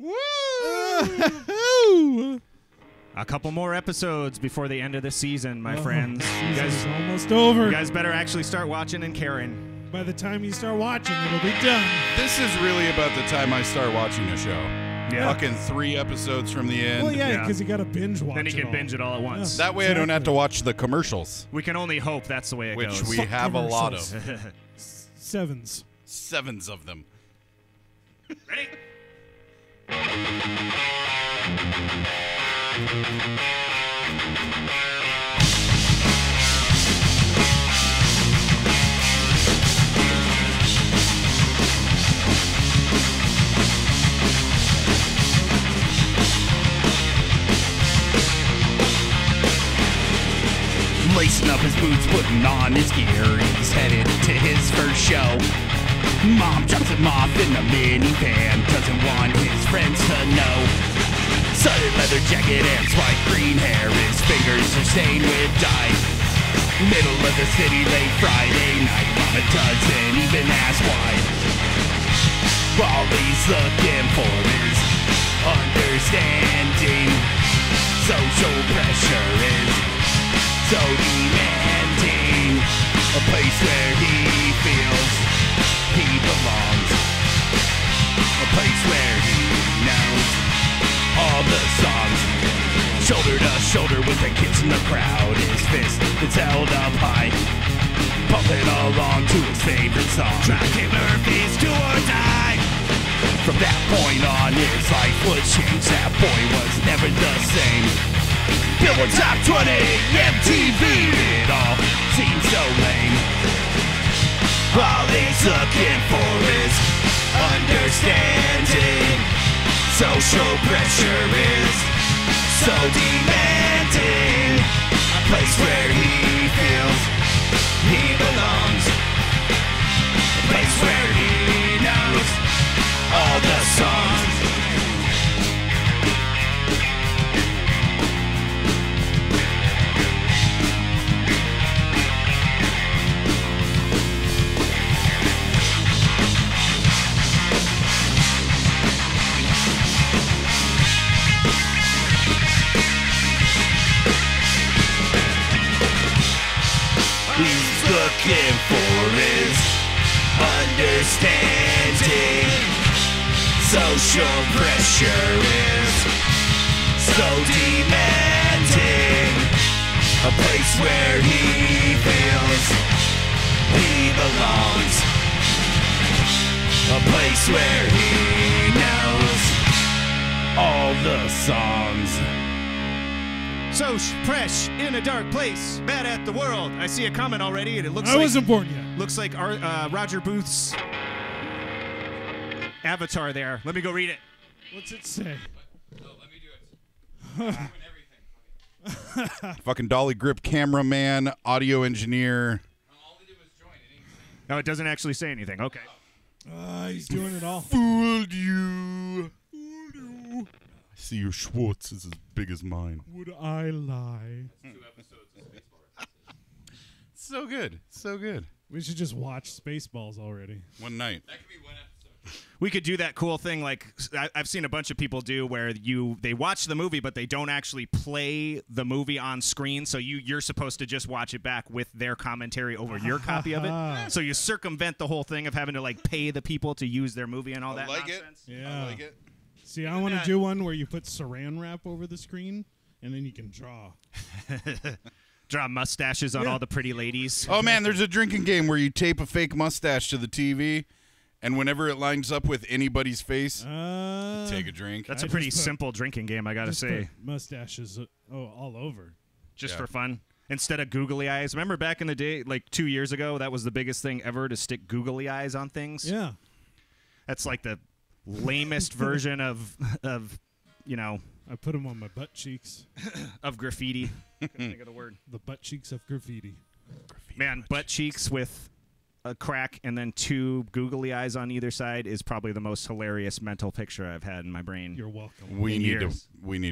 Woo! A couple more episodes before the end of the season, my friends. You guys almost over. You guys better actually start watching and caring. By the time you start watching, it'll be done. This is really about the time I start watching a show. Yeah. Fucking 3 episodes from the end. Well, yeah, because you got to binge watch. Then you can binge it all at once. That way I don't have to watch the commercials. We can only hope that's the way it goes. Which we have a lot of. Sevens of them. Ready? Lacing up his boots, putting on his gear, he's headed to his first show. Mom drops him off in a minivan, doesn't want his friends to know. Sudden leather jacket and spike green hair, his fingers are stained with dye. Middle of the city late Friday night, mama doesn't even ask why. All he's looking for is understanding. Social pressure is so demanding, a place where he feels he belongs, a place where he knows all the songs. Shoulder to shoulder with the kids in the crowd, his fist is held up high, pumping along to his favorite song, Dropkick Murphys Do or Die. From that point on, his life was changed. That boy was never the same. Billboard Top 20, MTV, it all seems so lame. All he's looking for is understanding. Social pressure is so demanding. A place where he feels he belongs. A place where he knows all the songs. He's looking for his understanding. Social pressure is so demanding. A place where he feels he belongs. A place where he knows all the songs. So fresh in a dark place, mad at the world. I see a comment already, and it looks I like wasn't born yet. Looks like Roger Booth's avatar there. Let me go read it. What's it say? No, let me do it. Everything. Fucking dolly grip cameraman, audio engineer. All they did was join. It didn't say No, it doesn't actually say anything. Okay. He's doing it all. Fooled you. I see your Schwartz is as big as mine. Would I lie? that's 2 episodes of Spaceball. So good. So good. We should just watch Spaceballs already. One night. That could be 1 episode. We could do that cool thing like I've seen a bunch of people do where they watch the movie but they don't actually play the movie on screen, so you're supposed to just watch it back with their commentary over your copy of it. So you circumvent the whole thing of having to like pay the people to use their movie and all that nonsense. Yeah. I like it. See, I want to do one where you put saran wrap over the screen and then you can draw. Draw mustaches on all the pretty ladies. Oh man, there's a drinking game where you tape a fake mustache to the TV, and whenever it lines up with anybody's face, take a drink. That's a pretty simple drinking game, I gotta say. Mustaches, all over. Just for fun. Instead of googly eyes. Remember back in the day, like 2 years ago, that was the biggest thing ever, to stick googly eyes on things? Yeah. That's like the lamest version of you know. I put them on my butt cheeks. Of graffiti. Couldn't think of the word. The butt cheeks of graffiti. Man, butt cheeks with a crack and then 2 googly eyes on either side is probably the most hilarious mental picture I've had in my brain. You're welcome. We need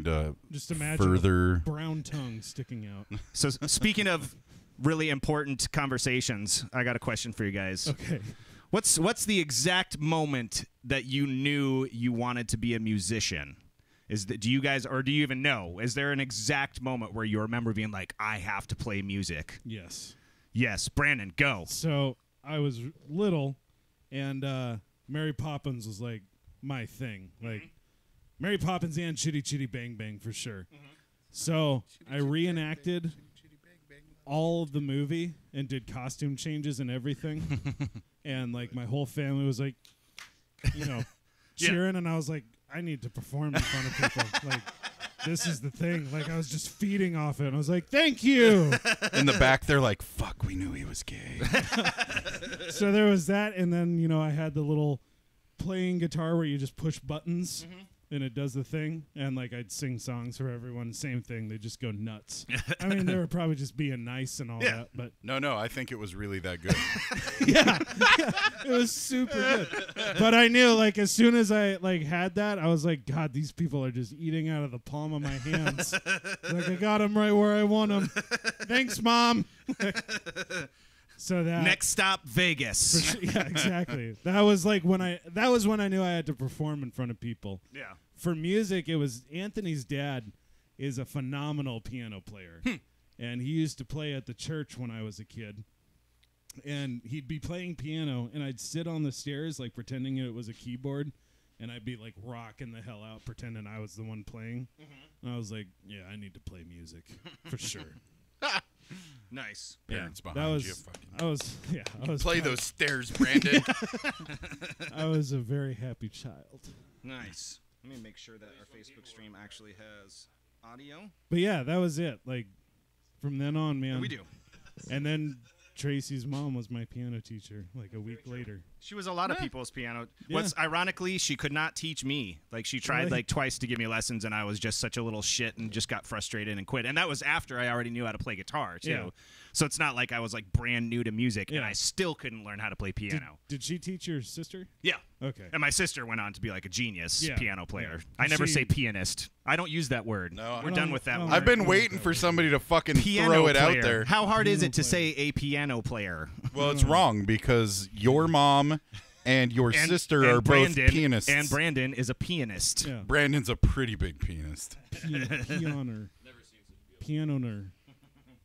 to just imagine further a brown tongue sticking out. So speaking of really important conversations, I got a question for you guys. Okay. What's the exact moment that you knew you wanted to be a musician? Do you guys, or do you even know? Is there an exact moment where you remember being like, I have to play music? Yes. Yes, Brandon, go. So I was little, and Mary Poppins was like my thing. Like Mary Poppins and Chitty Chitty Bang Bang for sure. So I reenacted all of the movie and did costume changes and everything. And like my whole family was like, cheering, and I was like, I need to perform in front of people. Like, this is the thing. Like, I was just feeding off it. And I was like, thank you. In the back, they're like, fuck, we knew he was gay. So there was that. And then, I had the little playing guitar where you just push buttons and it does the thing. And, like, I'd sing songs for everyone. Same thing. They just go nuts. I mean, they were probably just being nice and all that. But No, I think it was really that good. yeah, it was super good. But I knew, like, as soon as I had that, I was like, God, these people are just eating out of the palm of my hands. Like, I got them right where I want them. Thanks, Mom. So that Next stop, Vegas. yeah, exactly. That was when I knew I had to perform in front of people. Yeah. For music, it was Anthony's dad is a phenomenal piano player. And he used to play at the church when I was a kid. And he'd be playing piano, and I'd sit on the stairs, like, pretending it was a keyboard, and I'd be, like, rocking the hell out, pretending I was the one playing. And I was like, yeah, I need to play music, for sure. Nice. Parents that behind was, you. Fucking I was play proud. those stairs, Brandon. I was a very happy child. Nice. Let me make sure that our Facebook stream actually has audio. But, yeah, that was it. Like, from then on, man. We do. And then Tracy's mom was my piano teacher, like a week later. She was a lot of people's piano. Yeah. What's ironically, she could not teach me. Like, she tried Really? like twice to give me lessons, and I was just such a little shit and just got frustrated and quit. And that was after I already knew how to play guitar too. Yeah. So it's not like I was like brand new to music and Yeah. I still couldn't learn how to play piano. Did she teach your sister? Yeah. Okay. And my sister went on to be like a genius Yeah. piano player. Yeah. I never She- say pianist. I don't use that word. No, We're I done don't- with that I don't word. I've been like waiting that for word. somebody to fucking Piano throw it player. out there. How hard is Piano it to player. say a piano player? Well, it's wrong because your mom and your sister are both pianists. And Brandon is a pianist. Yeah. Brandon's a pretty big pianist. Pianer. Pianoner.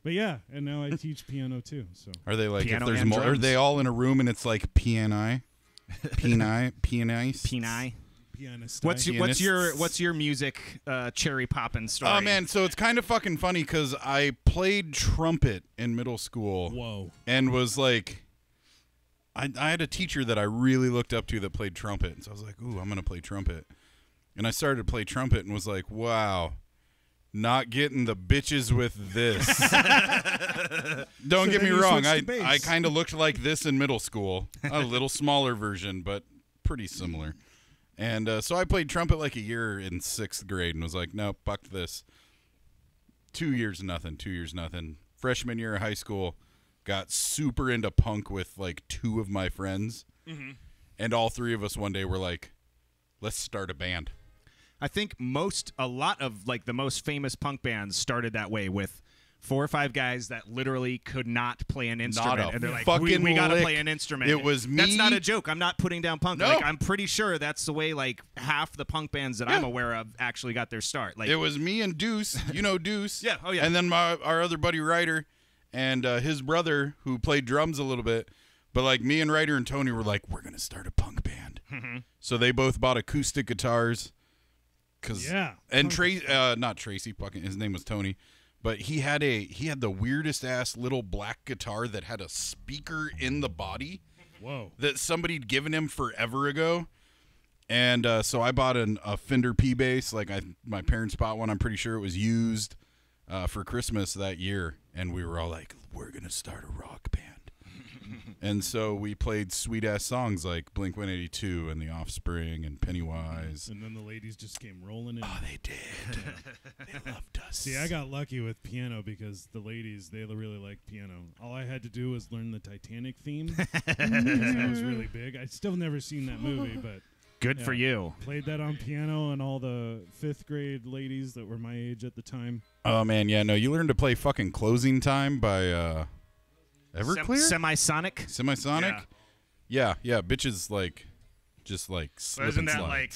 But yeah, and now I teach piano too. So Are they like Piano if there's and more? Are drums. they all in a room and it's like pianists? Peni. pianist. What's Pianists. your music cherry poppin' story? Oh man, so it's kind of fucking funny because I played trumpet in middle school. Whoa. And was like, I had a teacher that I really looked up to that played trumpet, and so I was like, ooh, I'm gonna play trumpet. And I started to play trumpet and was like, wow, not getting the bitches with this. Don't So get me then you wrong, switched to bass. I kind of looked like this in middle school, a little smaller version, but pretty similar. And so I played trumpet like a year in 6th grade and was like, nope, fuck this. 2 years, nothing. Freshman year of high school, got super into punk with like 2 of my friends. And all 3 of us one day were like, let's start a band. I think a lot of like the most famous punk bands started that way with 4 or 5 guys that literally could not play an instrument, a and they're like, fucking "We gotta lick. play an instrument." It was That's me- not a joke. I'm not putting down punk. No. Like, I'm pretty sure that's the way like half the punk bands that I'm Yeah. aware of actually got their start. Like, It was me and Deuce, you know Deuce. Yeah, oh, yeah. And then our other buddy Ryder and his brother who played drums a little bit. But like me and Ryder and Tony were like, we're gonna start a punk band. So they both bought acoustic guitars. Yeah. And not Tracy, fucking his name was Tony, but he had the weirdest ass little black guitar that had a speaker in the body Whoa. that somebody'd given him forever ago. And so I bought a Fender P bass. Like my parents bought one. I'm pretty sure it was used for Christmas that year. And we were all like, we're gonna start a rock band. And so we played sweet ass songs like Blink-182 and The Offspring and Pennywise. And then the ladies just came rolling in. Oh, they did. They loved us. See, I got lucky with piano because the ladies, they really liked piano. All I had to do was learn the Titanic theme. That was really big. I'd still never seen that movie, but good yeah. for you. played that on piano, and all the 5th grade ladies that were my age at the time. Oh man, yeah, no, you learned to play fucking Closing Time by Everclear? Semisonic. Semisonic? Yeah. Yeah, bitches like just like slip Isn't and that slide. like?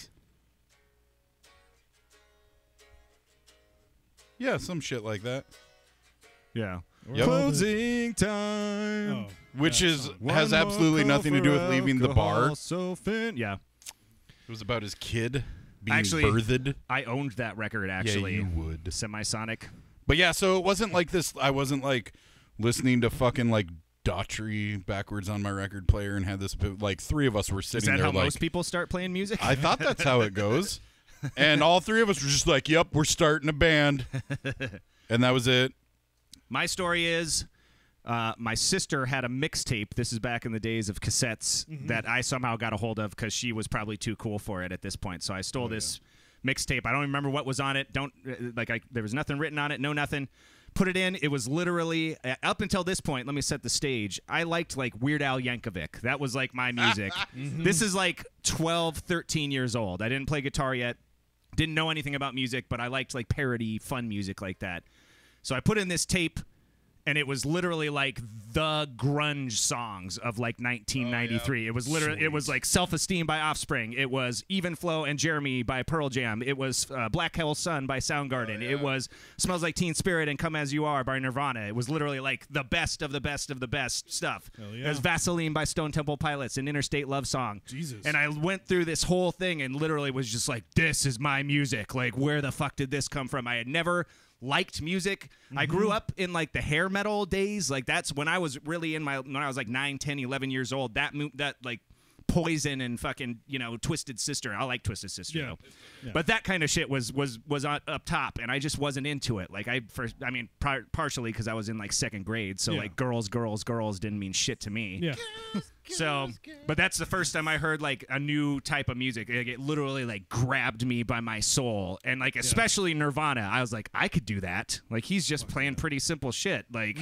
Yeah, some shit like that. Yeah. Yep. Closing time. Oh, Which that is song. has absolutely nothing to do with leaving the bar. Yeah. It was about his kid being Actually, birthed. I owned that record actually. Yeah, you would. Semisonic. But yeah, so it wasn't like this. I wasn't like listening to fucking like Daughtry backwards on my record player and had this. Like 3 of us were Is sitting that there how like. most people start playing music? I thought that's how it goes. And all 3 of us were just like, yep, we're starting a band. And that was it. My story is my sister had a mixtape. This is back in the days of cassettes that I somehow got a hold of because she was probably too cool for it at this point. So I stole this mixtape. I don't remember what was on it. There was nothing written on it. No nothing. Put it in. It was literally up until this point. Let me set the stage. I liked like Weird Al Yankovic. That was like my music. This is like 12, 13 years old. I didn't play guitar yet. Didn't know anything about music, but I liked like parody, fun music like that. So I put in this tape, and it was literally like the grunge songs of like 1993. It was literally, it was like Self-Esteem by Offspring. It was Even Flow and Jeremy by Pearl Jam. It was Black Hole Sun by Soundgarden. It was Smells Like Teen Spirit and Come As You Are by Nirvana. It was literally like the best of the best of the best stuff. Hell yeah. It was Vaseline by Stone Temple Pilots, an Interstate Love song. Jesus. And I went through this whole thing and literally was just like, this is my music. Like, where the fuck did this come from? I had never liked music. I grew up in like the hair metal days. Like that's when I was really when I was like 9, 10, 11 years old. That like Poison and fucking, Twisted Sister. I like Twisted Sister though. Yeah. But that kind of shit was up top, and I just wasn't into it. Like partially because I was in like 2nd grade, so like girls didn't mean shit to me. Yeah. So, but that's the first time I heard like a new type of music. Like, it literally like grabbed me by my soul, and like especially Nirvana. I was like, I could do that. Like he's just playing pretty simple shit. Like,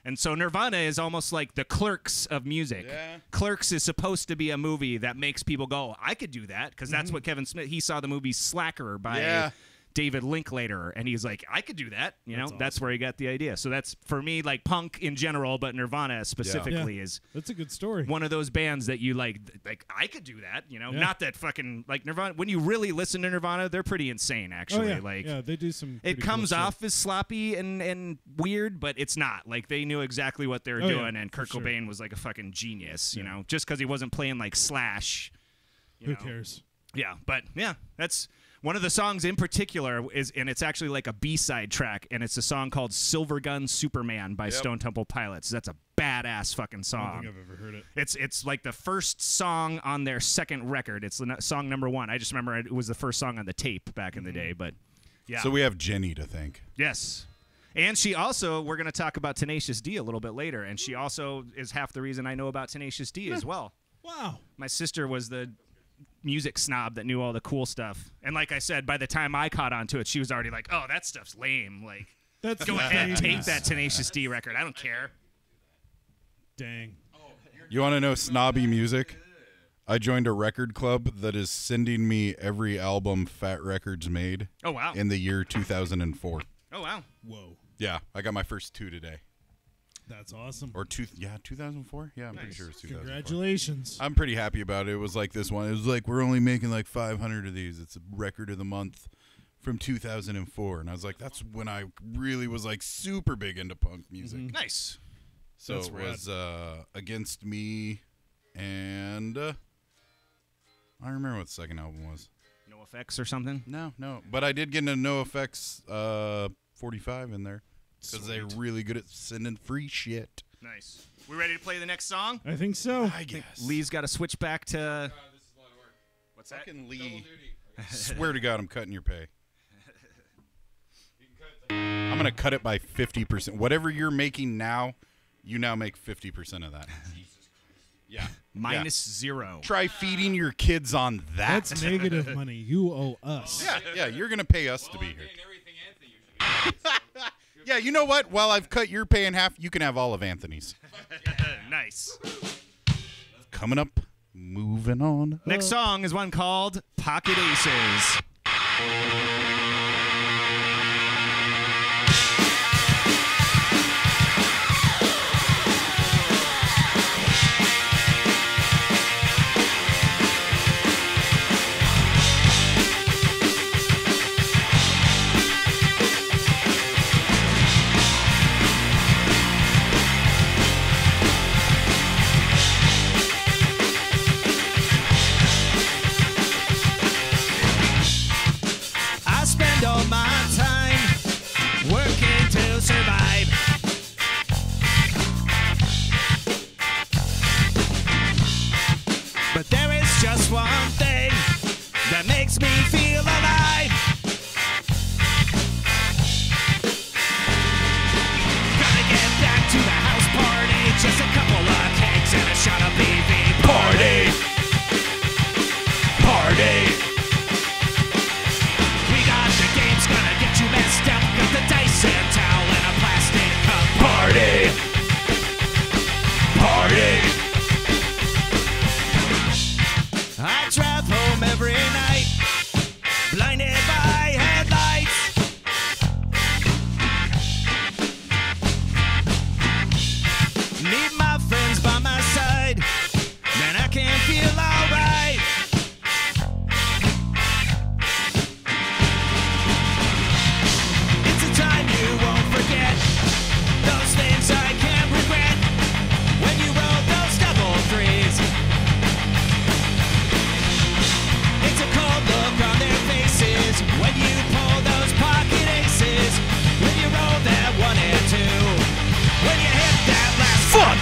and so Nirvana is almost like the Clerks of music. Yeah. Clerks is supposed to be a movie that makes people go, I could do that, because that's what Kevin Smith. He saw the movie Slacker by David Linklater, and he's like, I could do that. That's where he got the idea. So that's for me, like punk in general, but Nirvana specifically is That's a good story. one of those bands that you like I could do that. Not that fucking like Nirvana. When you really listen to Nirvana, they're pretty insane actually. Like they do some. it pretty comes cool shit. off as sloppy and weird, but it's not. Like they knew exactly what they were doing, and Kurt sure. Cobain was like a fucking genius. Just because he wasn't playing like Slash. Who cares? Yeah, but that's one of the songs in particular and it's actually like a B-side track, and it's a song called Silver Gun Superman by Stone Temple Pilots. That's a badass fucking I song. don't think I've ever heard it. It's like the first song on their 2nd record. It's song number 1. I just remember it was the first song on the tape back in the day, but yeah. So we have Jenny to thank. Yes. And she also, we're going to talk about Tenacious D a little bit later, and she also is half the reason I know about Tenacious D as well. Wow. My sister was the music snob that knew all the cool stuff. And like I said, by the time I caught on to it, she was already like, oh, that stuff's lame. Like, That's go ahead, take nice. that Tenacious D record. I don't care. Dang. You want to know snobby music? I joined a record club that is sending me every album Fat Records made Oh, wow. in the year 2004. Oh, wow. Whoa. Yeah, I got my first 2 today. That's awesome. Or 2004? Yeah, I'm pretty sure it's 2004. Congratulations. I'm pretty happy about it. It was like this one. It was like, we're only making like 500 of these. It's a record of the month from 2004. And I was like, that's when I really was like super big into punk music. Nice. So That's it was Against Me and I don't remember what the second album was. No Effects or something? No. But I did get into No Effects 45 in there because they're really good at sending free shit. Nice. We ready to play the next song? I think so. I guess. Lee's got to switch back to... God, this is a lot of work. What's that? Fucking Double Lee. duty. Swear to God, I'm cutting your pay. You can cut it. I'm going to cut it by 50%. Whatever you're making now, you now make 50% of that. Yeah. Minus 0. Try feeding your kids on that. That's negative money. You owe us. Yeah, you're going to pay us to Well, be I'm here. getting everything Anthony usually gets. Yeah, you know what? While I've cut your pay in half, you can have all of Anthony's. Nice. Coming up, moving on. Next song is one called Pocket Aces.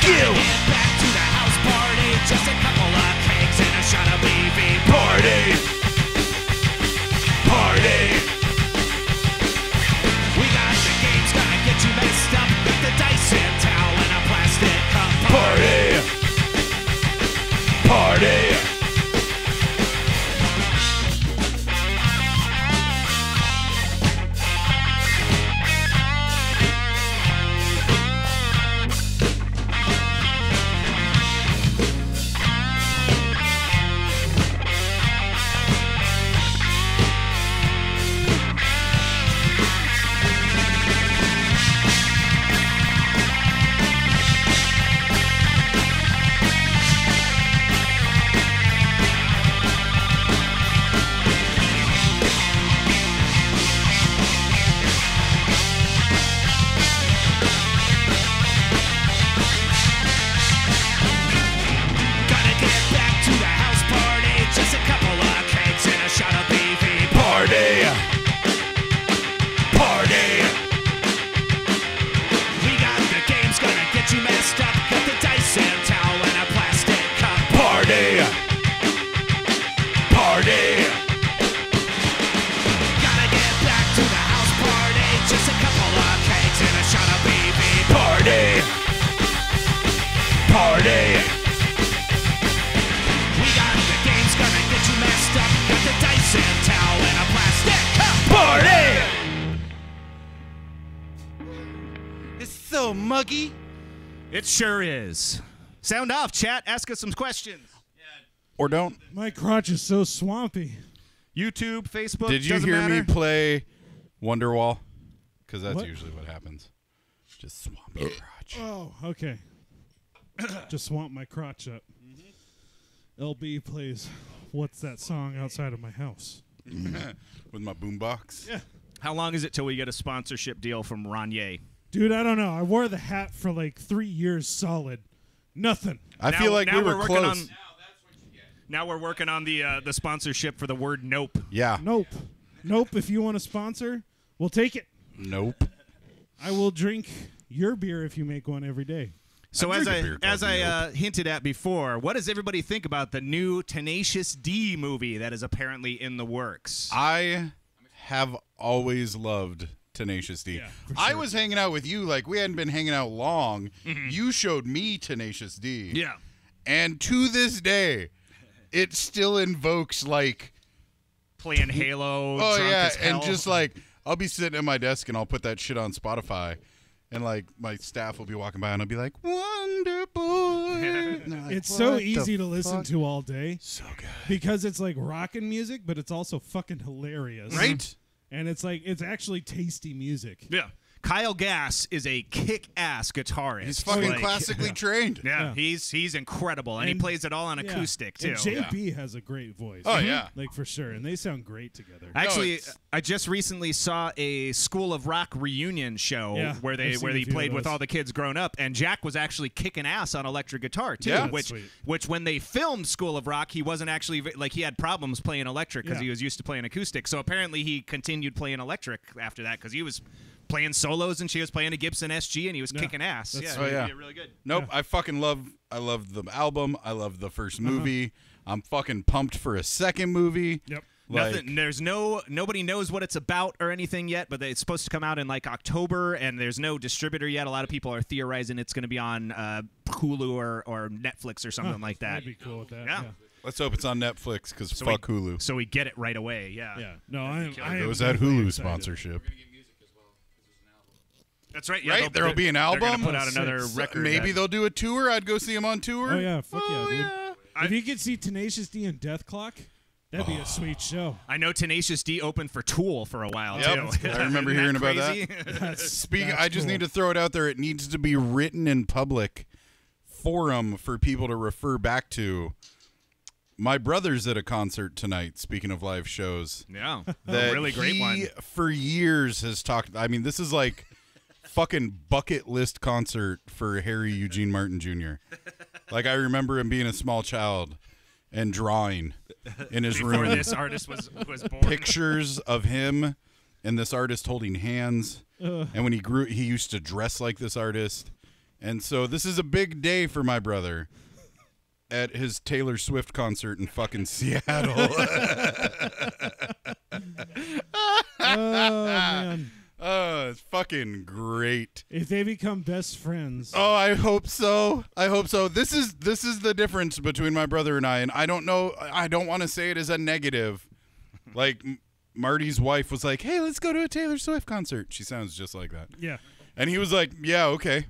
Get back to the house party, just a couple of cakes and a shot of BV. Party! Party! We got the games gonna get you messed up with the dice and towel and a plastic cup. Party! Party! Gotta get back to the house party, just a couple of cakes and a shot of BV. Party! Party! We got the games gonna get you messed up. Got the dice and towel and a plastic cup. Party! Party! Gotta get back to the house party, just a couple of cakes and a shot of BV. Party! Party! We got the games gonna get you messed up. Got the dice and towel and a plastic cup. Party! It's so muggy. It sure is. Sound off, chat. Ask us some questions. Or don't. My crotch is so swampy. YouTube, Facebook. Did you doesn't hear me matter. play Wonderwall? Because that's What? usually what happens. Just swamp your crotch. Oh, okay. Just swamp my crotch up. LB plays What's That Song Outside of My House? With my boombox. Yeah. How long is it till we get a sponsorship deal from Ronye? Dude, I don't know. I wore the hat for like 3 years solid. Nothing. I Now- feel like now we were we're working close. on- Now we're working on the sponsorship for the word nope. Yeah. Nope. Nope. If you want to sponsor, we'll take it. Nope. I will drink your beer if you make one every day. So I as drink a I beer as called I Nope. hinted at before, what does everybody think about the new Tenacious D movie that is apparently in the works? I have always loved Tenacious D. Yeah, for I sure. was hanging out with you like we hadn't been hanging out long. You showed me Tenacious D. Yeah. And to this day, it still invokes like, Playing Halo. oh drunk yeah, as hell. and just like I'll be sitting at my desk and I'll put that shit on Spotify, and like my staff will be walking by and I'll be like, Wonder Boy. And they're like, It's so "What the easy to listen fuck?" to all day So good. because it's like rockin' music, but it's also fucking hilarious. Right? And it's like, it's actually tasty music. Yeah. Kyle Gass is a kick-ass guitarist. He's fucking Like, classically trained. Yeah, Yeah. he's incredible, and he And- plays it all on Yeah. acoustic too. And JP has a great voice. Oh, yeah. Like for sure. And they sound great together. Actually, it's- I just recently saw a School of Rock reunion show Yeah, where I've they seen a few played of with those. all the kids grown up, and Jack was actually kicking ass on electric guitar too. Yeah. That's which sweet. which when they filmed School of Rock, he wasn't actually like he had problems playing electric because Yeah. he was used to playing acoustic. So apparently he continued playing electric after that because he was playing solos and she was playing a Gibson SG and he was Yeah. kicking ass. That's Yeah, sweet. Oh, yeah. he did really good. Nope, Yeah. I love the album. I love the first movie. I'm fucking pumped for a second movie. Yep. Like, Nothing. There's nobody knows what it's about or anything yet, but it's supposed to come out in like October, and there's no distributor yet. A lot of people are theorizing it's going to be on Hulu or Netflix or something like that. I'd be cool with that. Yeah. Yeah. let's hope it's on Netflix because So fuck Hulu. So we get it right away. Yeah. Yeah. No, I am. It was that definitely Hulu excited. sponsorship. That's right. Yeah, Right? There'll be an album. They're gonna put out Oh, another sick. record. Maybe that- they'll do a tour. I'd go see them on tour. Oh, yeah. Fuck yeah, dude. yeah. If you could see Tenacious D and Death Clock, that'd be a sweet show. I know Tenacious D opened for Tool for a while Yep. too. I remember Isn't hearing about crazy? Speaking, That's I just cool. need to throw it out there. It needs to be written in public forum for people to refer back to. My brother's at a concert tonight. Speaking of live shows, Yeah, that a really great he, one. for years has talked. I mean, this is like fucking bucket list concert for Harry Eugene Martin Jr. Like I remember him being a small child and drawing in his Before room this artist was born. pictures of him and this artist holding hands. And when he grew, he used to dress like this artist. And so this is a big day for my brother at his Taylor Swift concert in fucking Seattle. Oh man! Oh, it's fucking great. If they become best friends, Oh, I hope so. I hope so. This is the difference between my brother and I don't know. I don't want to say it as a negative. Like Marty's wife was like, "Hey, let's go to a Taylor Swift concert." She sounds just like that. yeah, And he was like, "Yeah, okay."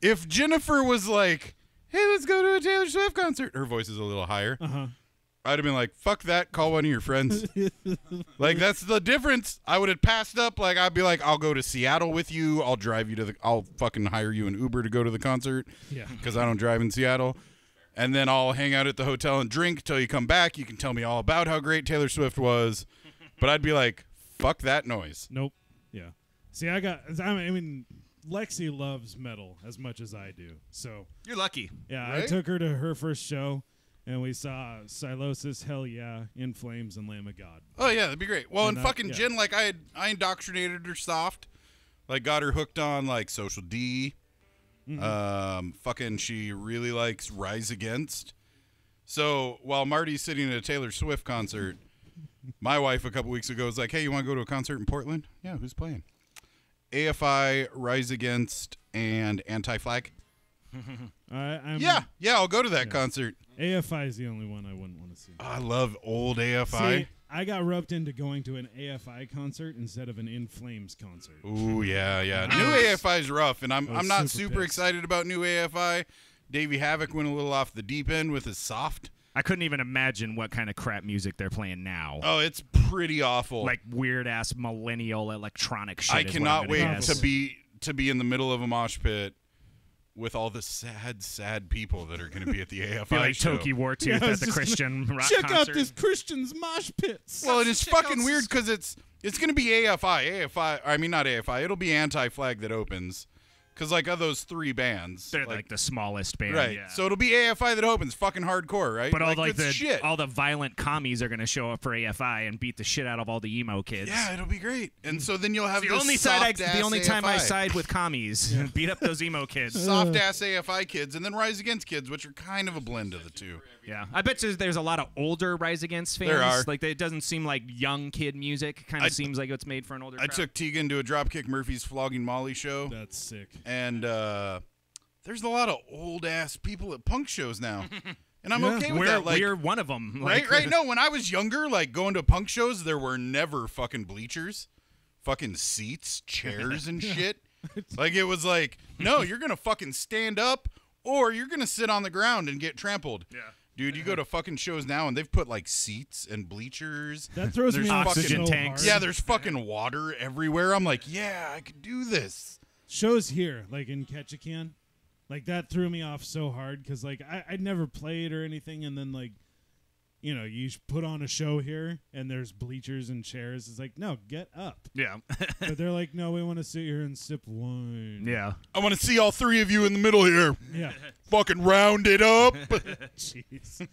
If Jennifer was like, "Hey, let's go to a Taylor Swift concert," her voice is a little higher. I'd have been like, "Fuck that, call one of your friends." Like, that's the difference. I would have passed up. Like, I'd be like, "I'll go to Seattle with you. I'll drive you to I'll fucking hire you an Uber to go to the concert." Yeah. Because I don't drive in Seattle. And then I'll hang out at the hotel and drink till you come back. You can tell me all about how great Taylor Swift was. But I'd be like, "Fuck that noise." Nope. Yeah. See, I mean, Lexi loves metal as much as I do. So, You're lucky. yeah, Right? I took her to her first show, and we saw Silosis, Hell Yeah, In Flames, and Lamb of God. Oh yeah, that'd be great. Well, and And, fucking yeah. Jen, like I indoctrinated her soft, like got her hooked on like Social D. Fucking, she really likes Rise Against. So while Marty's sitting at a Taylor Swift concert, my wife a couple weeks ago was like, "Hey, you want to go to a concert in Portland?" "Yeah, who's playing?" "AFI, Rise Against, and Anti-Flag." I'm, Yeah, I'll go to that concert. AFI is the only one I wouldn't want to see. Oh, I love old AFI. See, I got roped into going to an AFI concert instead of an In Flames concert. Ooh, yeah. New AFI is rough, and I'm was not super super pissed. excited about new AFI. Davey Havoc went a little off the deep end with his soft. I couldn't even imagine what kind of crap music they're playing now. Oh, it's pretty awful. Like weird ass millennial electronic shit. I is what I'm cannot gonna wait guess. to be in the middle of a mosh pit with all the sad people that are going to be at the AFI Be like show. Toki Wartooth Yeah, I was at the just Christian rock Check concert. out this Christian's mosh pits. Well, it is Check out fucking weird because it's going to be AFI. I mean, not AFI. It'll be Anti-Flag that opens. Because, like, of those three bands. They're like the smallest band. right. Yeah. So it'll be AFI that opens. Fucking hardcore, right? but all like it's the shit. all the violent commies are gonna show up for AFI and beat the shit out of all the emo kids. Yeah, it'll be great. And so then you'll have The this only time I AFI. side with commies, beat up those emo kids. Soft ass AFI kids, and then Rise Against kids, which are kind of a blend of the two. Yeah, I bet there's a lot of older Rise Against fans. There are. Like it doesn't seem like young kid music. It kind I- of seems like it's made for an older. I crowd. took Tegan to a Dropkick Murphys Flogging Molly show, That's sick. and there's a lot of old ass people at punk shows now, and I'm Yeah. okay with that. Like, we're one of them. right. No, when I was younger, like going to punk shows, there were never fucking bleachers, fucking seats, chairs, and shit. Like it was like, no, you're gonna fucking stand up, or you're gonna sit on the ground and get trampled. Yeah. Dude, you go to fucking shows now, and they've put like seats and bleachers. That throws There's me off oxygen so tanks. hard. Yeah, there's fucking water everywhere. I'm like, yeah, I could do this. Shows here, like in Ketchikan, like that threw me off so hard because like I'd never played or anything, and then like, you know, you put on a show here and there's bleachers and chairs. It's like, no, get up. Yeah. But they're like, no, we want to sit here and sip wine. yeah. I want to see all three of you in the middle here. Yeah. Fucking round it up. Jeez.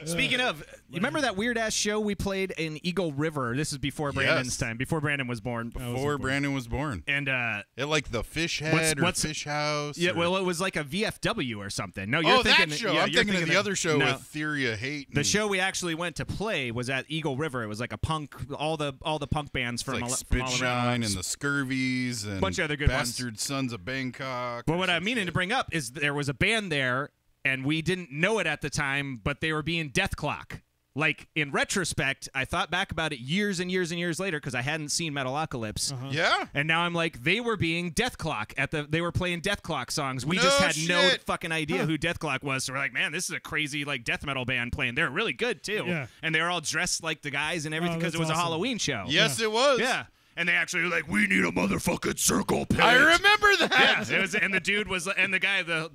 Speaking of, you remember that weird ass show we played in Eagle River? This is before Brandon's time, before Brandon was born. Before Brandon was born. And At like the Fish Head What's- or Fish House. yeah, or- well, it was like a VFW or something. No, you're oh, thinking that show. Yeah, I'm you're thinking of the other show no. with Theory of Hate. The show we actually went to play was at Eagle River. It was like a punk, all the punk bands from, like all, Spit from all Shine around. and the Scurvies and Bunch of other good Bastard Sons of Bangkok. But or what some I'm meaning to shit. bring up is there was a band there, and we didn't know it at the time, but they were being Death Clock. Like, in retrospect, I thought back about it years and years and years later because I hadn't seen Metalocalypse. Yeah. And now I'm like, they were being Death Clock they were playing Death Clock songs. We No just had no shit. fucking idea who Death Clock was. So we're like, man, this is a crazy like death metal band playing. They're really good too. Yeah. And they were all dressed like the guys and everything because that's it was a awesome. Halloween show. Yes, it was. Yeah. And they actually were like, we need a motherfucking circle pit. I remember that. Yeah, it was, and the dude was, and the guy, the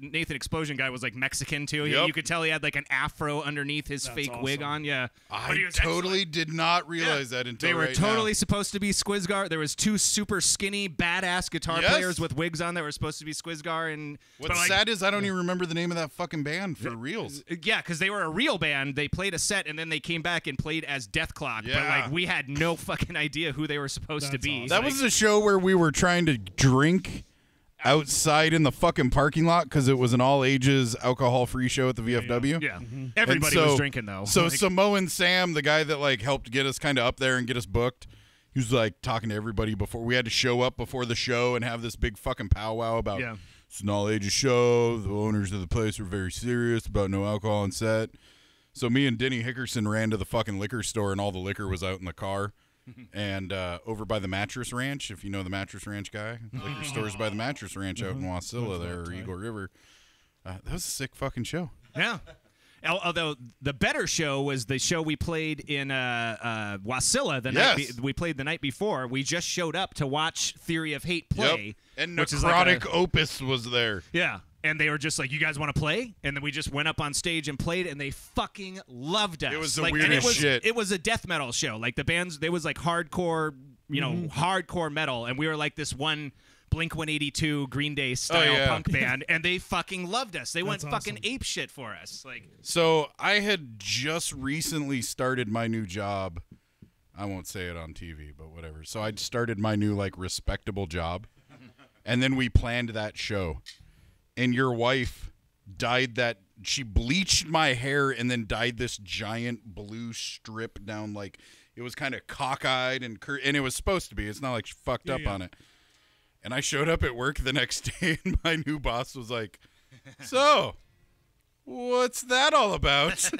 Nathan Explosion guy was like Mexican too. Yep. You could tell he had like an afro underneath his That's fake wig awesome. on. Yeah, But he I was totally excellent. did not realize that until They were right totally now. supposed to be Squizgar. There was two super skinny, badass guitar Yes. players with wigs on that were supposed to be Squizgar. And What's but, like, sad is I don't even remember the name of that fucking band for reals. yeah, because they were a real band. They played a set and then they came back and played as Death Clock. But Yeah. like we had no fucking idea who they were supposed to That's be. awesome. That Like, was the show where we were trying to drink outside in the fucking parking lot because it was an all-ages alcohol-free show at the VFW. Yeah. Everybody was drinking, though. So Samoan Sam, the guy that like helped get us kind of up there and get us booked, he was like talking to everybody before we had to show up before the show and have this big fucking powwow about it's an all-ages show. The owners of the place were very serious about no alcohol on set. So me and Denny Hickerson ran to the fucking liquor store, and all the liquor was out in the car. And over by the Mattress Ranch, if you know the Mattress Ranch guy, liquor stores by the Mattress Ranch out in Wasilla there, or Eagle River. That was a sick fucking show. Yeah. Although the better show was the show we played in Wasilla the night we played the night before. We just showed up to watch Theory of Hate play. Yep. And Necrotic Opus was there. Yeah. And they were just like, you guys want to play? And then we just went up on stage and played, and they fucking loved us. It was the weirdest shit. It was a death metal show. Like, the bands, there was like hardcore, hardcore metal. And we were like this one Blink-182 Green Day style punk band, and they fucking loved us. They went fucking ape shit for us. Like, so I had just recently started my new job. I won't say it on TV, but whatever. So I'd started my new, like, respectable job. And then we planned that show. And your wife she bleached my hair and then dyed this giant blue strip down, like, it was kind of cockeyed and it was supposed to be. It's not like she fucked up on it. And I showed up at work the next day, and my new boss was like, so, what's that all about?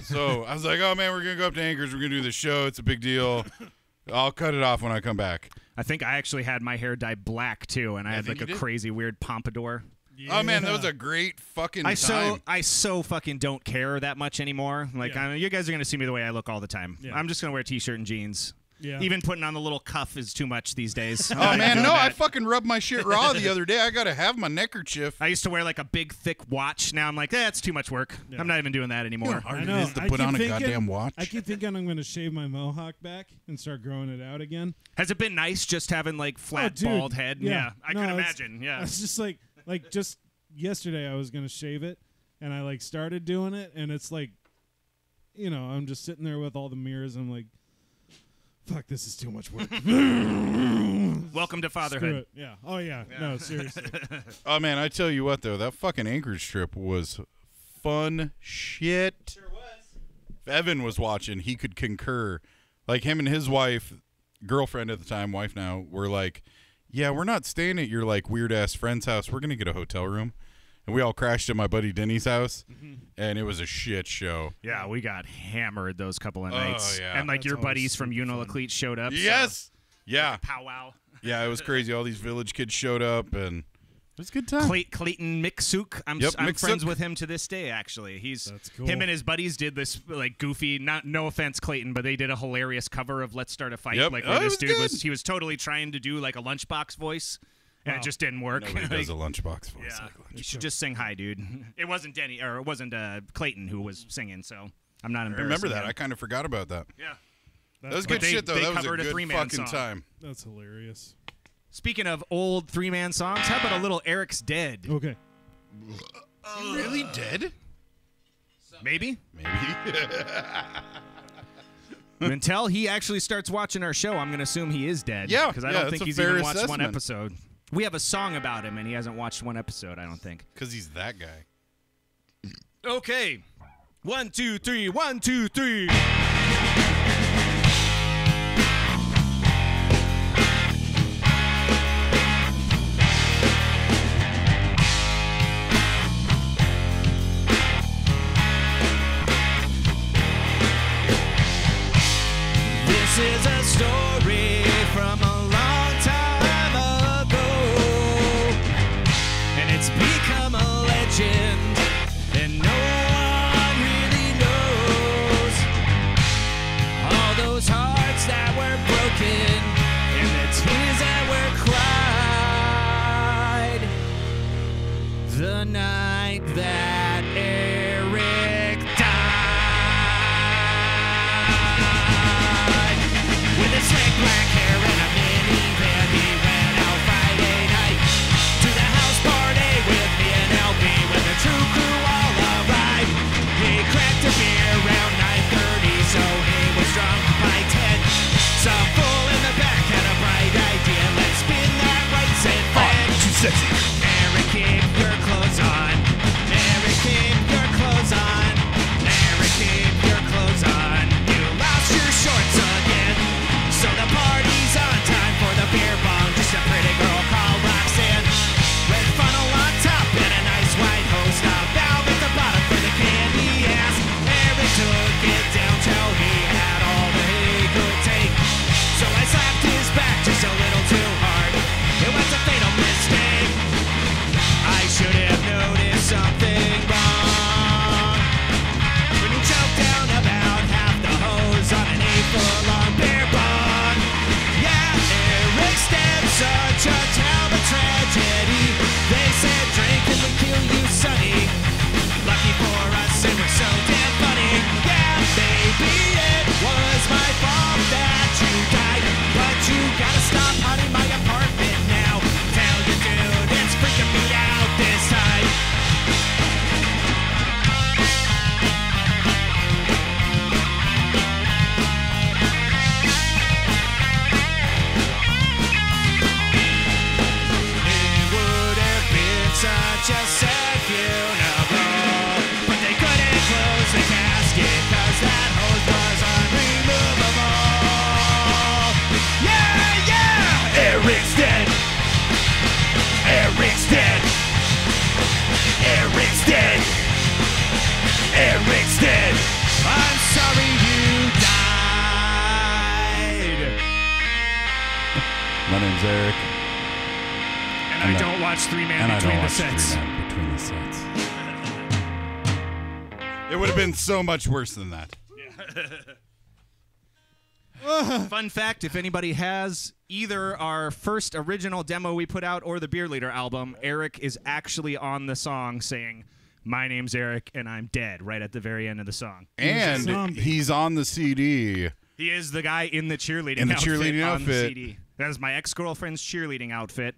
So I was like, oh, man, we're going to go up to Anchorage. We're going to do the show. It's a big deal. I'll cut it off when I come back. I think I actually had my hair dyed black, too, and I had like a crazy weird pompadour. Yeah. Oh, man, that was a great fucking time. I so fucking don't care that much anymore. Like, you guys are going to see me the way I look all the time. Yeah. I'm just going to wear a T-shirt and jeans. Yeah. Even putting on the little cuff is too much these days. Oh, man, no, I fucking rubbed my shit raw the other day. I got to have my neckerchief. I used to wear like a big, thick watch. Now I'm like, it's too much work. Yeah. I'm not even doing that anymore. I know. It is to put on a goddamn watch. I keep thinking I'm going to shave my mohawk back and start growing it out again. Has it been nice just having like flat, bald head? Yeah, I can imagine. Yeah. It's just like just yesterday I was going to shave it, and I like started doing it, and it's like, I'm just sitting there with all the mirrors, and I'm like, fuck, this is too much work. Welcome to fatherhood. Yeah. Oh, yeah. No, seriously. Oh, man, I tell you what, though, that fucking Anchorage trip was fun shit. Sure was. If Evan was watching, he could concur. Like, him and his wife, girlfriend at the time, wife now, were like, yeah, we're not staying at your, like, weird-ass friend's house. We're going to get a hotel room. And we all crashed at my buddy Denny's house, and it was a shit show. Yeah, we got hammered those couple of nights. Oh, yeah. And, like, your buddies from Unilaclete showed up. Yes! So, yeah. Like powwow. Yeah, it was crazy. All these village kids showed up, and it was a good time. Clayton Miksuk. I'm friends with him to this day, actually. That's cool. Him and his buddies did this, like, goofy, no offense, Clayton, but they did a hilarious cover of Let's Start a Fight. Yep. Like, where this dude good. he was totally trying to do, like, a lunchbox voice. And it just didn't work. Nobody does a lunchbox voice. Yeah, you should just sing hi, dude. It wasn't Denny, or it wasn't Clayton who was singing, so I'm not embarrassed. I remember that. I kind of forgot about that. Yeah. That was good shit, though. They That was a covered a good three-man fucking song. time. That's hilarious. Speaking of old three-man songs, how about a little Eric's Dead? Okay. Really dead? Maybe. Maybe. Until he actually starts watching our show, I'm going to assume he is dead. Yeah, because I don't that's think a he's fair even watched one assessment. episode. We have a song about him, and he hasn't watched one episode, I don't think. Because he's that guy. Okay. 1, 2, 3. 1, 2, 3. This is a story from a long time ago, and it's become a legend, and no one really knows all those hearts that were broken and the tears that were cried the night that Eric died. With his slick black hair and a minivan, he went out Friday night to the house party with me and LB when the true crew all arrived. He cracked a beer around 9:30, so he was drunk by 10. Some fool in the back had a bright idea. Let's spin that right, said sexy. Eric, keep your clothes on. Eric, keep your clothes on. Eric, keep your clothes on. You lost your shorts again. So the party's on time for the beer bong. Just a pretty girl called Roxanne. Red funnel on top and a nice white hose knob. Valve at the bottom for the candy ass. Eric took it down till he had all that he could take. So I slapped his back just a little too hard. It was a fatal mistake. I should have noticed something wrong. When you choke down about half the hose on an 8-foot-long beer bong. Yeah, Eric's dead, such a terrible tragedy. They said drinking would kill you, sonny. Lucky for us, it was so damn funny. Yeah, maybe it was my fault that you died, but you gotta stop haunting my apartment now. Tell you, dude, it's freaking me out this time. It would have been such a sad funeral, but they couldn't close the casket 'cause that hose was unremovable. Yeah, yeah! Eric's dead. Eric's dead. Eric's dead. Eric's dead. I'm sorry you died. My name's Eric, And And I I- don't watch Three Man and I Between don't the watch Sets. Three Men Between the Sets. It would have been so much worse than that. Fun fact, if anybody has either our first original demo we put out or the Beer Leader album, Eric is actually on the song saying, "My name's Eric and I'm dead," right at the very end of the song. And zombie. he's on the CD. He is the guy in the cheerleading In the outfit cheerleading on the outfit. CD. That is my ex-girlfriend's cheerleading outfit.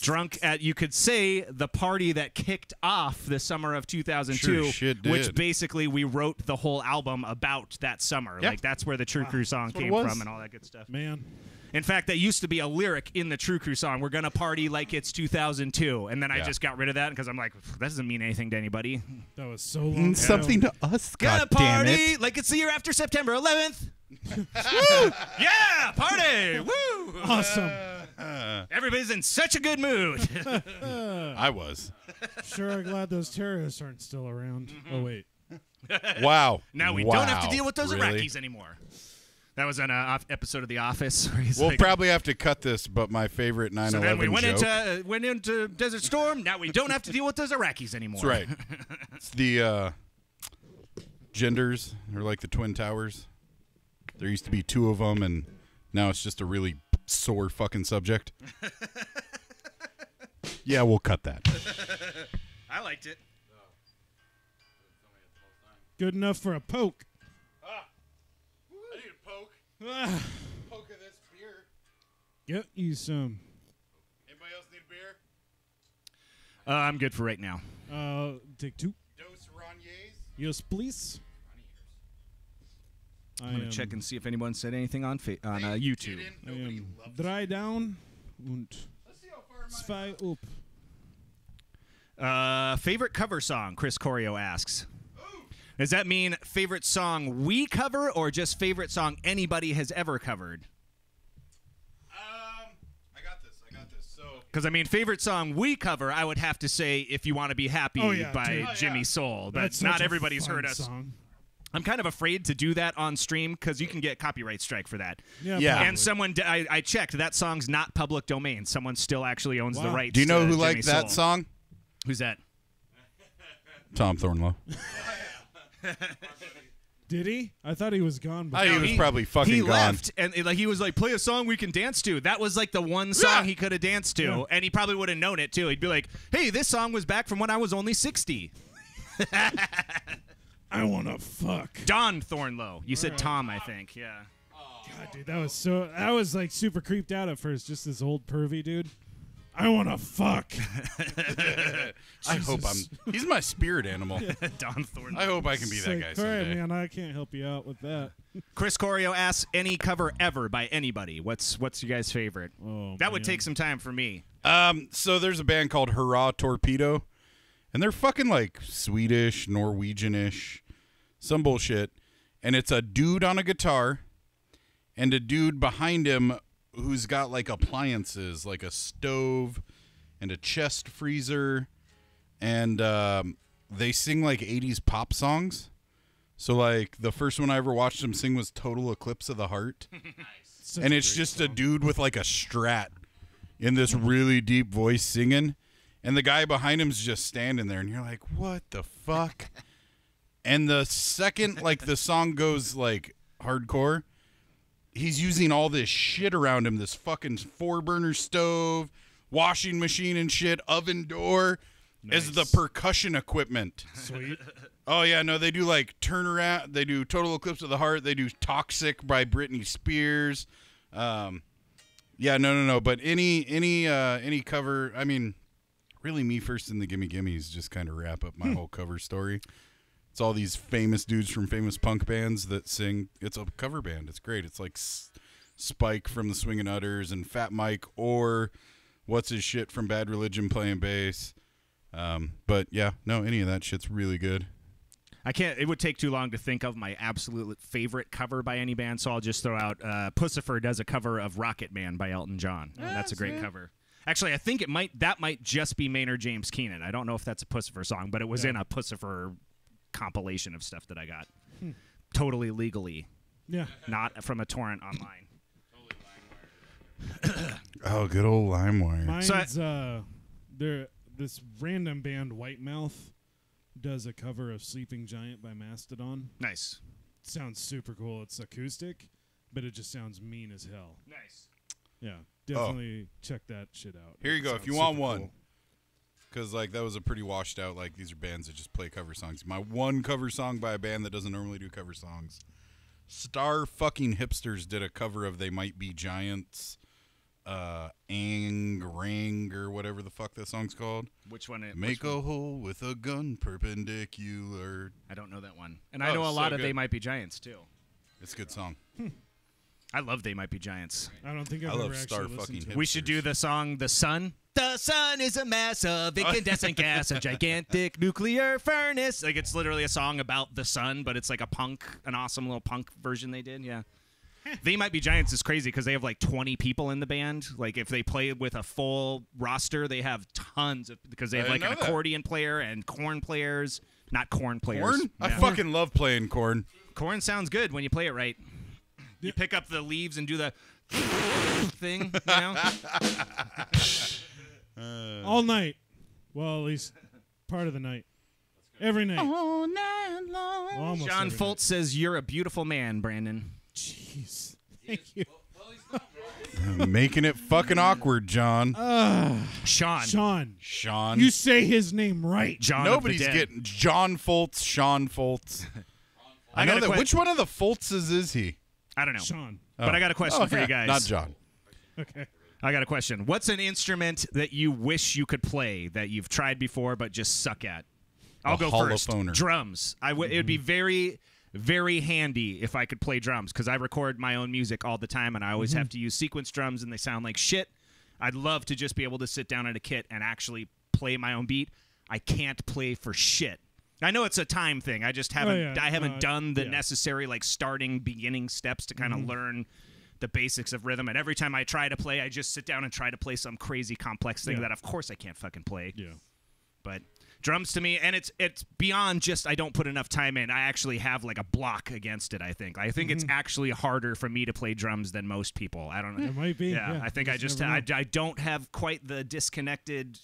Drunk at, you could say, the party that kicked off the summer of 2002, Sure shit which did. basically we wrote the whole album about that summer. Yeah. Like, that's where the True Crew song what it came was. from and all that good stuff. Man. In fact, that used to be a lyric in the True Crew song. We're going to party like it's 2002. And then I Yeah. just got rid of that because I'm like, that doesn't mean anything to anybody. That was so long Something ago. to us, Gonna goddammit. party like it's the year after September 11th. Woo! Yeah, party! Woo! Awesome. Everybody's in such a good mood. I was. Sure glad those terrorists aren't still around. Mm-hmm. Oh, wait. Wow. Now we Wow. don't have to deal with those Really? Iraqis anymore. That was an episode of The Office. Where he's We'll like, probably have to cut this, but my favorite 9/11 so then we went joke. into Desert Storm. Now we don't have to deal with those Iraqis anymore. That's right. It's the genders. They're like the Twin Towers. There used to be two of them, and now it's just a really sore fucking subject. Yeah, we'll cut that. I liked it. Good enough for a poke. I need a poke. Ah, Poke of this beer. get you some. Anybody else need a beer? I'm good for right now. Take two. Dos Raniers. Yes, please. I'm gonna check and see if anyone said anything on YouTube. I am drei down und zwei up. Favorite cover song? Chris Corio asks. Does that mean favorite song we cover, or just favorite song anybody has ever covered? I got this. So Because, I mean, favorite song we cover, I would have to say If You Want to Be Happy Oh, yeah, by dude. Oh, Jimmy yeah. Soul. But That's not such a everybody's fun heard us. Song. I'm kind of afraid to do that on stream because you can get copyright strike for that. Yeah. Yeah. probably. And someone, I checked, that song's not public domain. Someone still actually owns the Wow. rights. do you know to who Jimmy liked that Soul. song? Who's that? Tom Thornlow. Did he? I thought he was gone. Oh, he Before. was probably fucking He gone. left, and he was like, play a song we can dance to. That was like the one song Yeah. he could have danced to, Yeah. and he probably would have known it too. He'd be like, hey, this song was back from when I was only 60. I want to fuck. Don Thornlow. You said Tom, I think. Yeah. God, dude, that was like super creeped out at first. Just this old pervy dude. I want to fuck. I hope he's my spirit animal. Don Thornton. I hope I can be It's that like, guy all right, someday. man, I can't help you out with that. Chris Corio asks, any cover ever by anybody? What's your guys' favorite? Oh, That would man. take some time for me. So there's a band called Hurrah Torpedo, and they're fucking like Swedish, Norwegian-ish, some bullshit. And it's a dude on a guitar and a dude behind him who's got like appliances, like a stove and a chest freezer, and they sing like 80s pop songs. So like the first one I ever watched them sing was Total Eclipse of the Heart. Such And a it's great just song. a dude with like a Strat in this really deep voice singing, and the guy behind him's just standing there, and you're like, what the fuck? And the second like the song goes like hardcore, he's using all this shit around him, this fucking 4-burner stove, washing machine and shit, oven door as the percussion equipment. Sweet. Oh yeah, no, they do like Turnaround, they do Total Eclipse of the Heart, they do Toxic by Britney Spears. Yeah, no, but any cover, I mean, really Me First and the Gimme Gimmes just kind of wrap up my whole cover story. It's all these famous dudes from famous punk bands that sing. It's a cover band. It's great. It's like Spike from the Swingin' Utters and Fat Mike, or what's his shit from Bad Religion playing bass. But yeah, no, any of that shit's really good. It would take too long to think of my absolute favorite cover by any band, so I'll just throw out Pussifer does a cover of Rocket Man by Elton John. That's a great cover. Actually, I think that might just be Maynard James Keenan. I don't know if that's a Pussifer song, but it was in a Pussifer compilation of stuff that I got. Totally legally, Yeah. not from a torrent online. Oh, good old LimeWire. Mine's this random band White Mouth does a cover of Sleeping Giant by Mastodon. Nice. Sounds super cool. It's acoustic, but it just sounds mean as hell. Nice. Yeah, definitely check that shit out. Here you It go, if sounds you want super one. cool. Because like that was a pretty washed out, like these are bands that just play cover songs. My one cover song by a band that doesn't normally do cover songs. Star fucking Hipsters did a cover of They Might Be Giants, Ring or whatever the fuck that song's called. Which one? Make a hole with a gun perpendicular. I don't know that one. And I know a so lot of good. They Might Be Giants, too. It's a good song. I love They Might Be Giants. I don't think I've I ever love Star actually fucking listened to Hipsters. it. We should do the song The Sun. The sun is a mass of incandescent gas, a gigantic nuclear furnace. Like, it's literally a song about the sun, but it's like an awesome little punk version they did, yeah. They Might Be Giants is crazy because they have like 20 people in the band. Like, if they play with a full roster, they have tons of, because they have I like an didn't know that. accordion player and corn players. Not corn players. Corn? I Yeah. fucking love playing corn. Corn sounds good when you play it right. You pick up the leaves and do the thing, you know? all night. Well, at least part of the night. Every night. All night long. Almost John every Foltz says, "You're a beautiful man, Brandon." night. Jeez. Thank you. Making it fucking awkward, John. Sean. Sean. You say his name right. John Nobody's of the Dead. getting John Foltz, Sean Foltz. I know got a that. que- Which one of the Foltzes is he? I don't know. Sean. But I got a question for yeah, you guys. Not John. Okay. I got a question. What's an instrument that you wish you could play that you've tried before but just suck at? I'll go first. holophoner. Drums. It would be very, very handy if I could play drums because I record my own music all the time and I always have to use sequence drums and they sound like shit. I'd love to just be able to sit down at a kit and actually play my own beat. I can't play for shit. I know it's a time thing. I just haven't. yeah. I haven't No, done the yeah. necessary beginning steps to kind of learn the basics of rhythm. And every time I try to play, I just sit down and try to play some crazy complex thing Yeah. that, of course, I can't fucking play. Yeah. But drums to me, and it's beyond just I don't put enough time in. I actually have like a block against it. I think it's actually harder for me to play drums than most people. I don't know. It might be. Yeah, I think I just just never know. I don't have quite the disconnected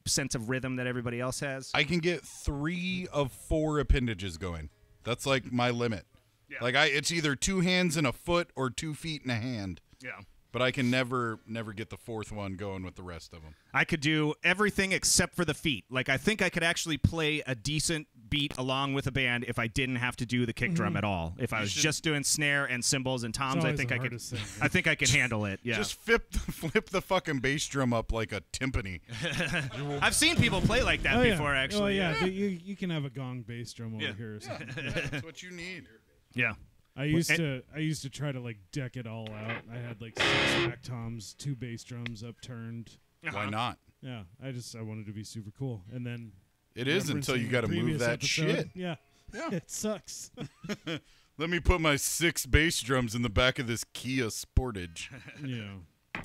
sense of rhythm that everybody else has. I can get 3 of 4 appendages going. That's like my limit. Yeah. Like it's either 2 hands and a foot or 2 feet and a hand. Yeah. But I can never get the 4th one going with the rest of them. I could do everything except for the feet. Like I think I could actually play a decent beat along with a band if I didn't have to do the kick drum at all. If I was just doing snare and cymbals and toms, I think I could. I think I could handle it. Yeah. Just flip the fucking bass drum up like a timpani. I've seen people play like that before, actually. Oh yeah, you can have a gong bass drum over here or something. That's what you need. Yeah. I used to try to like deck it all out. I had like 6 back toms, 2 bass drums upturned. Why not? Yeah, I wanted to be super cool, and then it is until you got to move that shit. Yeah, it sucks. Let me put my 6 bass drums in the back of this Kia Sportage. Yeah.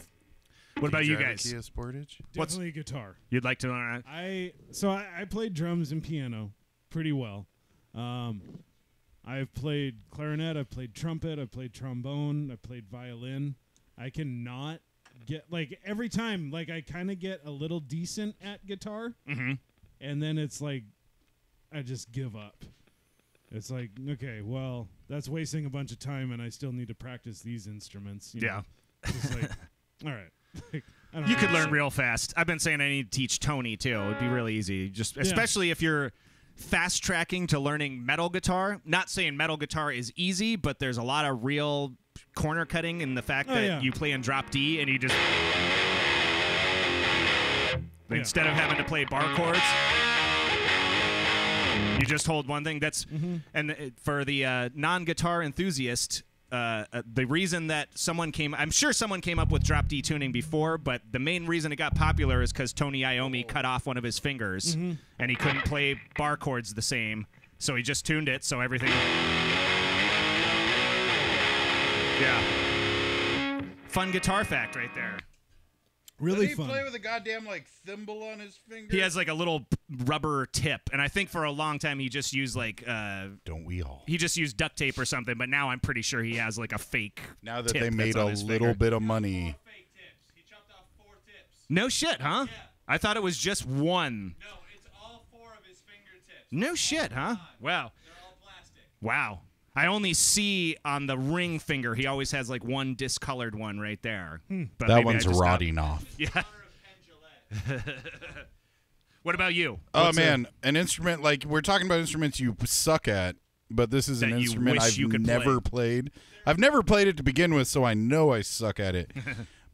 What about you guys? Kia Sportage? Definitely guitar. You'd like to learn? I played drums and piano pretty well. I've played clarinet, I've played trumpet, I've played trombone, I've played violin. I cannot get, like, every time, like, I kind of get a little decent at guitar, and then it's like, I just give up. It's like, okay, well, that's wasting a bunch of time, and I still need to practice these instruments. You know? It's like, all right. You could learn real fast. I've been saying I need to teach Tony, too. It would be really easy, just especially if you're fast tracking to learning metal guitar. Not saying metal guitar is easy, but there's a lot of real corner cutting in the fact that you play in drop D and you just instead of having to play bar chords, you just hold one thing. That's and for the non-guitar enthusiast, the reason that I'm sure someone came up with drop D tuning before, but the main reason it got popular is because Tony Iommi cut off one of his fingers and he couldn't play bar chords the same, so he just tuned it so everything. Yeah. Fun guitar fact right there. Really Does he fun. play with a goddamn like thimble on his finger? He has like a little rubber tip, and I think for a long time he just used like don't we all? He just used duct tape or something, but now I'm pretty sure he has like a fake. Now that tip they made that's on a his little finger. bit of money. Fake tips. He chopped off 4 tips. No shit, huh? Yeah. I thought it was just one. No, it's all 4 of his fingertips. No shit, huh? Wow. They're all plastic. Wow. I only see on the ring finger, he always has like one discolored one right there. But That maybe one's I just got- rotting off. Yeah. Color of Penn Jillette. What about you? Oh What's man, an instrument like we're talking about instruments you suck at, but this is an That you instrument wish I've you could never played. I've never played it to begin with, so I know I suck at it.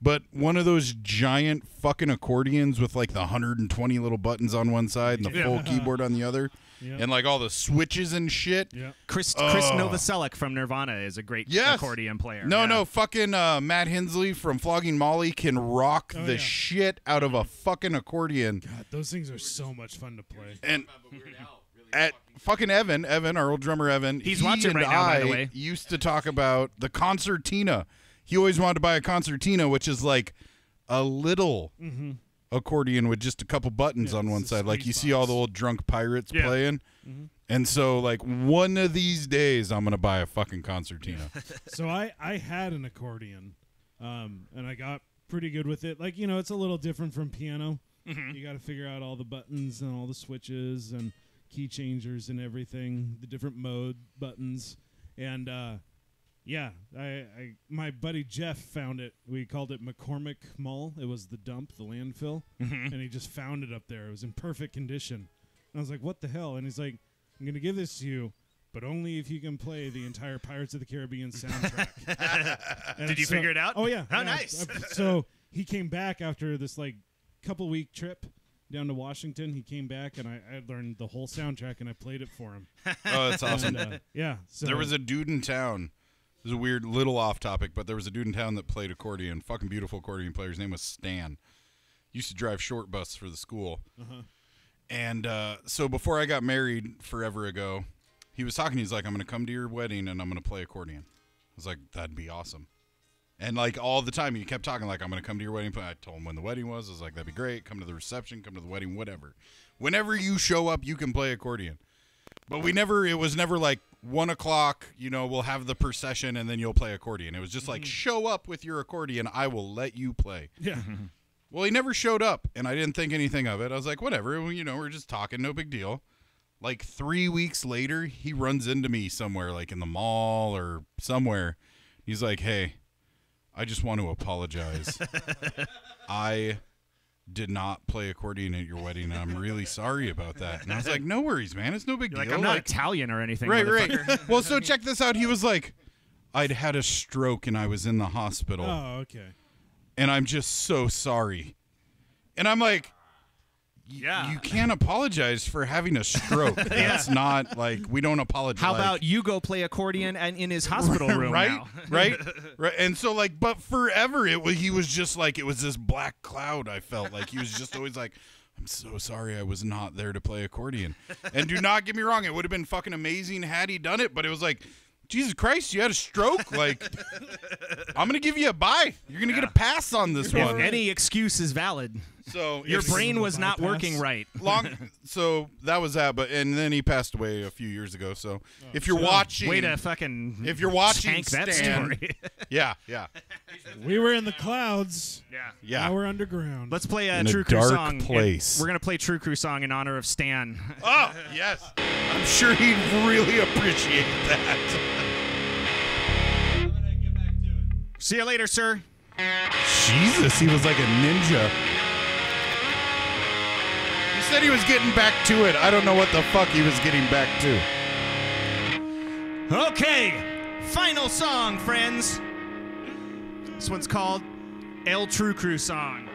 But one of those giant fucking accordions with like the 120 little buttons on one side and the full keyboard on the other, and like all the switches and shit. Yeah. Chris Novoselic from Nirvana is a great Yes. accordion player. No, fucking Matt Hensley from Flogging Molly can rock the shit out of a fucking accordion. God, those things are so much fun to play. And But Weird Al really at fucking Evan, our old drummer Evan, He's he watching and right now, by the I way. used to talk about the concertina. He always wanted to buy a concertina, which is like a little accordion with just a couple buttons on it's one a side, like squeeze you see all box. the old drunk pirates Yeah. playing. And so, like, one of these days, I'm gonna buy a fucking concertina. So I had an accordion, and I got pretty good with it. Like, you know, it's a little different from piano. You got to figure out all the buttons and all the switches and key changers and everything, the different mode buttons. And yeah, my buddy Jeff found it. We called it McCormick Mall. It was the dump, the landfill, and he just found it up there. It was in perfect condition. And I was like, what the hell? And he's like, I'm going to give this to you, but only if you can play the entire Pirates of the Caribbean soundtrack. And Did you figure it out? Oh, yeah. Oh, yeah. nice. So he came back after this, like, couple-week trip down to Washington. He came back, and I learned the whole soundtrack, and I played it for him. Oh, that's awesome. And, yeah. So There was a dude in town. This is a weird little off topic, but there was a dude in town that played accordion. Fucking beautiful accordion player. His name was Stan. Used to drive short bus for the school. And so before I got married forever ago, he was talking. He's like, I'm going to come to your wedding and I'm going to play accordion. I was like, that'd be awesome. And like all the time, he kept talking like, I'm going to come to your wedding. I told him when the wedding was. I was like, that'd be great. Come to the reception, come to the wedding, whatever. Whenever you show up, you can play accordion. But it was never like 1 o'clock, you know, we'll have the procession and then you'll play accordion. It was just like, show up with your accordion. I will let you play. Yeah. Well, he never showed up, and I didn't think anything of it. I was like, whatever, well, you know, we're just talking, no big deal. Like 3 weeks later, he runs into me somewhere, like in the mall or somewhere. He's like, hey, I just want to apologize. I did not play accordion at your wedding, and I'm really sorry about that. And I was like, no worries, man. It's no big You're deal. like, I'm not Italian or anything. Right. motherfucker." Well, so check this out. He was like, I'd had a stroke and I was in the hospital. Oh, okay. And I'm just so sorry. And I'm like, Yeah. you can't apologize for having a stroke. That's not like, we don't apologize. How about you go play accordion and in his hospital room right? now? right? And so like, but forever he was just like, it was this black cloud. I felt like he was just always like, I'm so sorry I was not there to play accordion. And do not get me wrong, it would have been fucking amazing had he done it, but it was like, Jesus Christ, you had a stroke. Like, I'm going to give you a bye. You're going to get a pass on this one. Any excuse is valid. So Your if- brain was not bypass. working right. So that was that, and then he passed away a few years ago. So if you're watching, Way to fucking if you're watching tank that Stan- story. yeah, We were in the clouds. Yeah. Now we're underground. Let's play a In a True Crew dark song. place. We're going to play True Crew song in honor of Stan. Oh yes, I'm sure he'd really appreciate that. I'm gonna get back to it. See you later, sir. Jesus, he was like a ninja. He said he was getting back to it. I don't know what the fuck he was getting back to. Okay. Final song, friends. This one's called El True Crew Song.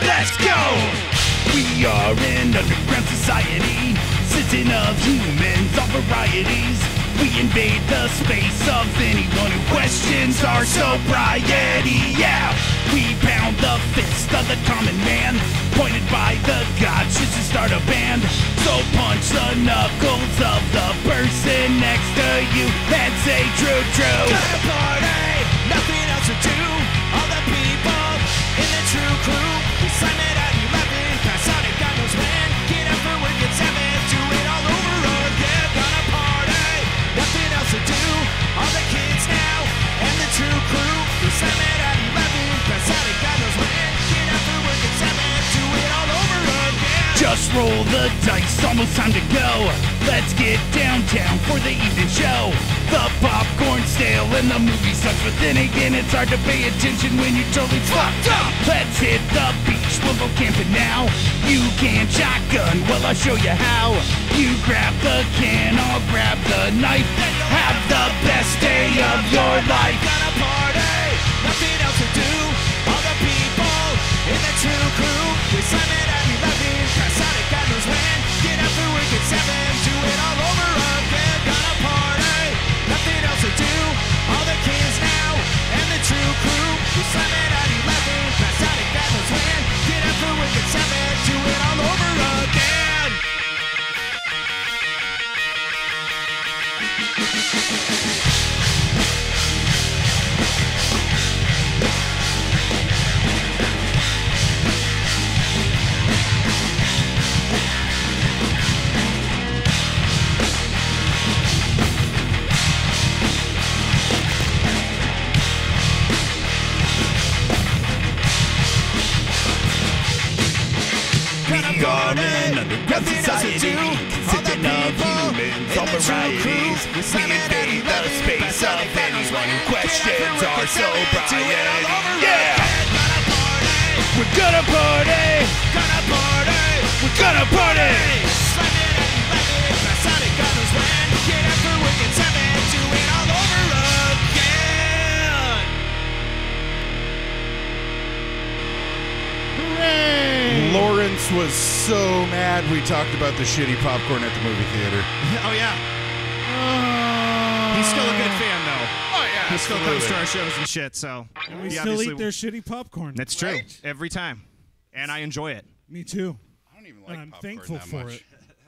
Let's go! We are an underground society, system of humans of varieties. We invade the space of anyone who questions our sobriety. Yeah, we pound the fist of the common man, pointed by the gods just to start a band. So punch the knuckles of the person next to you and say true, true. Got a party, nothing else to do. All the people in the True Crew, we slam it at 11, pass out and God knows when. Get up for work at 7, do it all over again. Got a party, nothing else to do. All the kids now and the True Crew, we slam it at 11, pass out and God knows when. Get up for work at 7, do it all over again. Just roll the dice, almost time to go. Let's get downtown for the evening show. The popcorn's stale and the movie sucks, but then again it's hard to pay attention when you're totally fucked up. Let's hit the beach, we'll go camping now. You can shotgun, well I'll show you how. You grab the can, I'll grab the knife. Have the best day of your life. Got a party, nothing else to do. All the people in the True Crew, we slam it at 11, pass out at God knows when. Get up for work at 7, do it all over again. Got a party, nothing else to do. All the kids now and the True Crew, we slam it at 11, pass out at God knows when. Get up for work at 7, do it all over again. We are an underground society, consisting of humans, all varieties. We invade the space of anyone who questions our sobriety. Yeah! We're gonna party! Gonna party! We're gonna party! Slam it at 11, pass out at God knows when. Get up for work at 7, do it all over again. Lawrence was so mad we talked about the shitty popcorn at the movie theater. Oh, yeah. He's still a good fan, though. He still comes to our shows and shit. So We he still obviously- eat their shitty popcorn. That's true every time, and I enjoy it. Me too. I don't even like And I'm popcorn thankful that for much. it.